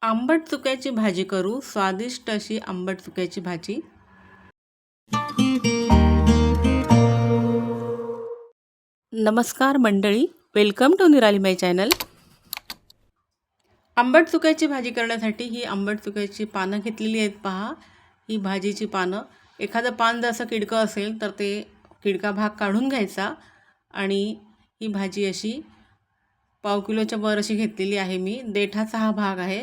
आंबट चुक्याची भाजी करू, स्वादिष्ट अशी आंबट चुक्याची भाजी। नमस्कार मंडळी, वेलकम टू निराली माय चॅनल। आंबट चुक्याची भाजी करण्यासाठी ही आंबट चुक्याची पानं घेतलेली आहेत पहा। ही भाजीची पानं, एखादं पान जर असं किडकं असेल तर ते किडका भाग काढून घ्यायचा आणि ही भाजी अशी पाव किलोच्या वर अशी घेतलेली आहे मी। देठाचा हा भाग आहे,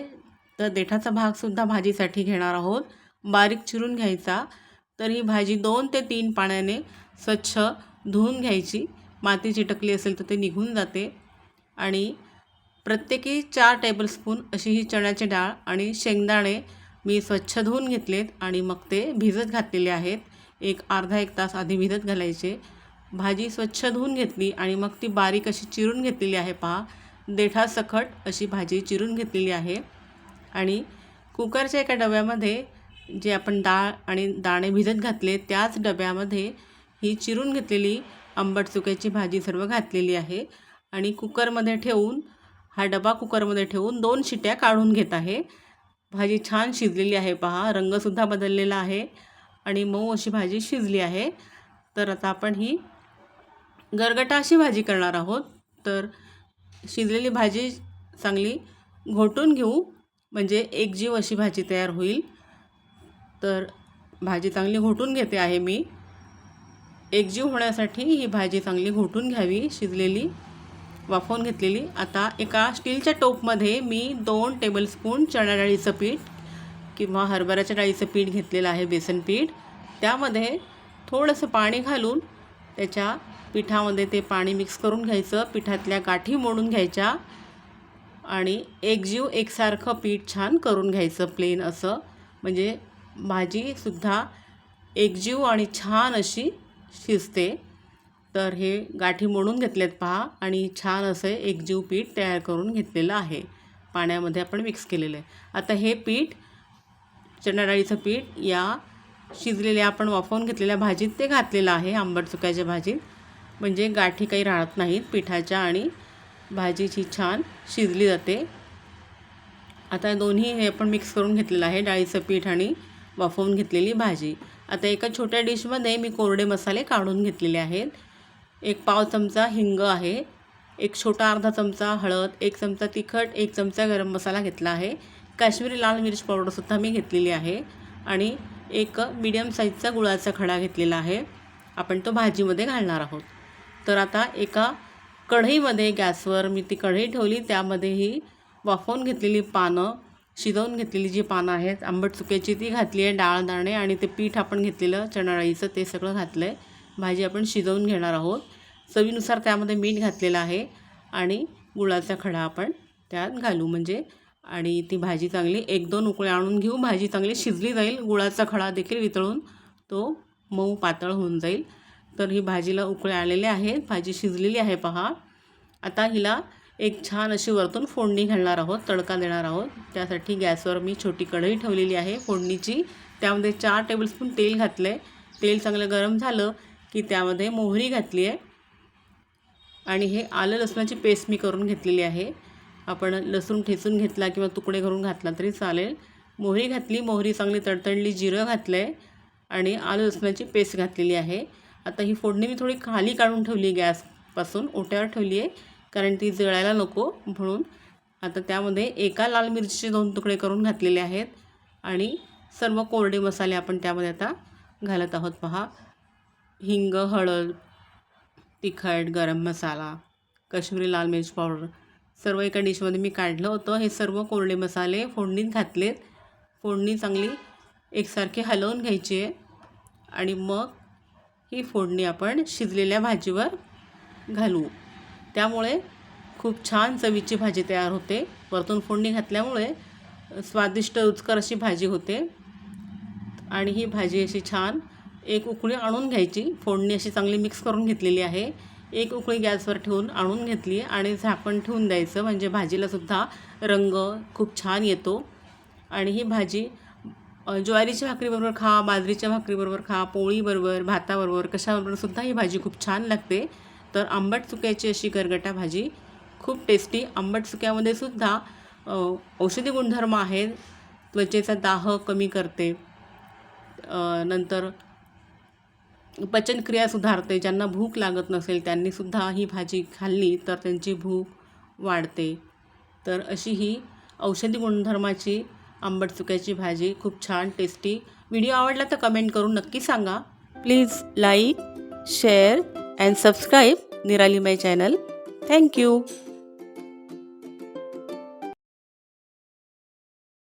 तर देठाचा भागसुद्धा भाजीसाठी घेणार आहोत। बारीक चिरून घ्यायचा। तर ही भाजी 2 ते 3 पाण्याने स्वच्छ धुवून घ्यायची। माती चिटकली असेल तर ते निघून जाते। आणि प्रत्येकी 4 टेबलस्पून अशी ही चण्याची डाळ आणि शेंगदाणे मी स्वच्छ धुवून घेतलेत आणि मग ते भिजत घातलेले आहेत। एक अर्धा 1 तास आधी भिजत घालायचे। भाजी स्वच्छ धुवून घेतली आणि मग ती बारीक अशी चिरून घेतलेली आहे पहा। देठासकट अशी भाजी चिरून घेतलेली आहे। आणि कुकरच्या एका डब्यामध्ये जे आपण डाळ आणि दाणे भिजत घातले त्याच डब्यामध्ये ही चिरून घेतलेली आंबट चुक्याची भाजी सर्व घातलेली आहे। आणि कुकरमध्ये ठेवून हा डबा कुकरमध्ये ठेवून 2 शिट्या काढून घेत आहे। भाजी छान शिजलेली आहे पहा, रंगसुद्धा बदललेला आहे आणि मऊ अशी भाजी शिजली आहे। तर आता आपण ही गरगटा अशी भाजी करणार आहोत। तर शिजलेली भाजी चांगली घोटून घेऊ, म्हणजे एकजीव अशी भाजी तयार होईल। तर भाजी चांगली घोटून घेते आहे मी। एकजीव होण्यासाठी ही भाजी चांगली घोटून घ्यावी, शिजलेली वाफवून घेतलेली। आता एका स्टीलच्या टोपमध्ये मी 2 टेबलस्पून चणा डाळीचं पीठ किंवा हरभऱ्याच्या डाळीचं पीठ घेतलेलं आहे, बेसन पीठ। त्यामध्ये थोडंसं पाणी घालून त्याच्या पिठामध्ये ते पाणी मिक्स करून घ्यायचं। पिठातल्या गाठी मोडून घ्यायच्या आणि एकजीव एकसारखं पीठ छान करून घ्यायचं, प्लेन असं, म्हणजे भाजीसुद्धा एकजीव आणि छान अशी शिजते। तर हे गाठी मोडून घेतलेत पहा आणि छान असं एकजीव पीठ तयार करून घेतलेलं आहे, पाण्यामध्ये आपण मिक्स केलेलं आहे। आता हे पीठ, चणा डाळीचं पीठ, या शिजलेल्या आपण वाफवून घेतलेल्या भाजीत ते घातलेलं आहे, आंबट चुक्याच्या भाजीत, म्हणजे गाठी काही राहत नाहीत पिठाच्या आणि भाजीची छान शिजली जाते। आता दोन्ही हे आपण मिक्स करून घेतलेलं आहे, डाळीचं पीठ आणि वाफवून घेतलेली भाजी। आता एका छोट्या डिशमध्ये मी कोरडे मसाले काढून घेतलेले आहेत। 1 पाव चमचा हिंग आहे, 1 छोटा अर्धा चमचा हळद, 1 चमचा तिखट, 1 चमचा गरम मसाला घेतला आहे। काश्मीरी लाल मिर्च पावडरसुद्धा मी घेतलेली आहे आणि एक मीडियम साईजचा गुळाचा खडा घेतलेला आहे, आपण तो भाजीमध्ये घालणार आहोत। तर आता एका कढईमध्ये गॅसवर मी ती कढई ठेवली, त्यामध्ये ही वाफवून घेतलेली पानं, शिजवून घेतलेली जी पानं आहेत आंबट चुक्याची ती घातली आहे। डाळ, दाणे आणि ते पीठ आपण घेतलेलं चणा डाळीचं ते सगळं घातलं आहे। भाजी आपण शिजवून घेणार आहोत। चवीनुसार त्यामध्ये मीठ घातलेलं आहे आणि गुळाचा खडा आपण त्यात घालू, म्हणजे आणि ती भाजी चांगली 1-2 उकळ्या आणून घेऊ। भाजी चांगली शिजली जाईल, गुळाचा खडा देखील वितळून तो मऊ पातळ होऊन जाईल। तर ही भाजीला उकळ्या आलेल्या आहेत, भाजी शिजलेली आहे पहा। आता हिला एक छान अशी वरतून फोडणी घालणार आहोत, तडका देणार आहोत। त्यासाठी गॅसवर मी छोटी कढई ठेवलेली आहे फोडणीची, त्यामध्ये 4 टेबलस्पून तेल घातलं आहे। तेल चांगलं गरम झालं की त्यामध्ये मोहरी घातली आहे आणि हे आलं लसणाची पेस्ट मी करून घेतलेली आहे। आपण लसूण ठेचून घेतला किंवा तुकडे करून घातला तरी चालेल। मोहरी घातली, मोहरी चांगली तडतडली, जिरं घातलं आहे आणि आलं लसणाची पेस्ट घातलेली आहे। आता ही फोडणी मी थोडी खाली काढून ठेवली, गॅसपासून ओट्यावर ठेवली आहे, कारण ती जळायला नको म्हणून। आता त्यामध्ये एका लाल मिरचीचे 2 तुकडे करून घातलेले आहेत आणि सर्व कोरडे मसाले आपण त्यामध्ये आता घालत आहोत पहा। हिंग, हळद, तिखट, गरम मसाला, काश्मीरी लाल मिर्च पावडर सर्व एका डिशमध्ये मी काढलं होतं। हे सर्व कोरडे मसाले फोडणीत घातलेत। फोडणी चांगली एकसारखी हलवून घ्यायची आहे आणि मग ही फोडणी आपण शिजलेल्या भाजीवर घालू, त्यामुळे खूप छान चवीची भाजी तयार होते। वरतून फोडणी घातल्यामुळे स्वादिष्ट रुचकर अशी भाजी होते। आणि ही भाजी अशी छान एक उकळी आणून घ्यायची, फोडणी अशी चांगली मिक्स करून घेतलेली आहे। एक उकळी गॅसवर ठेवून आणून घेतली आणि झाकण ठेवून द्यायचं, म्हणजे भाजीलासुद्धा रंग खूप छान येतो। आणि ही भाजी ज्वारीच्या भाकरीबरोबर खा, बाजरीच्या भाकरीबरोबर खा, पोळीबरोबर, भाताबरोबर, कशाबरोबरसुद्धा ही भाजी खूप छान लागते। तर आंबट चुक्याची अशी गरगटा भाजी खूप टेस्टी। आंबट चुक्यामध्ये सुद्धा औषधी गुणधर्म आहेत. त्वचेचा दाह कमी करते, नंतर पचनक्रिया सुधारते. ज्यांना भूक लागत नसेल त्यांनीसुद्धा ही भाजी खाल्ली तर त्यांची भूक वाढते. तर अशी ही औषधी गुणधर्माची आंबट चुक्याची भाजी खूप छान टेस्टी. व्हिडिओ आवडला तर कमेंट करून नक्की सांगा. Please like, share and subscribe निराली माय चॅनल. थँक्यू.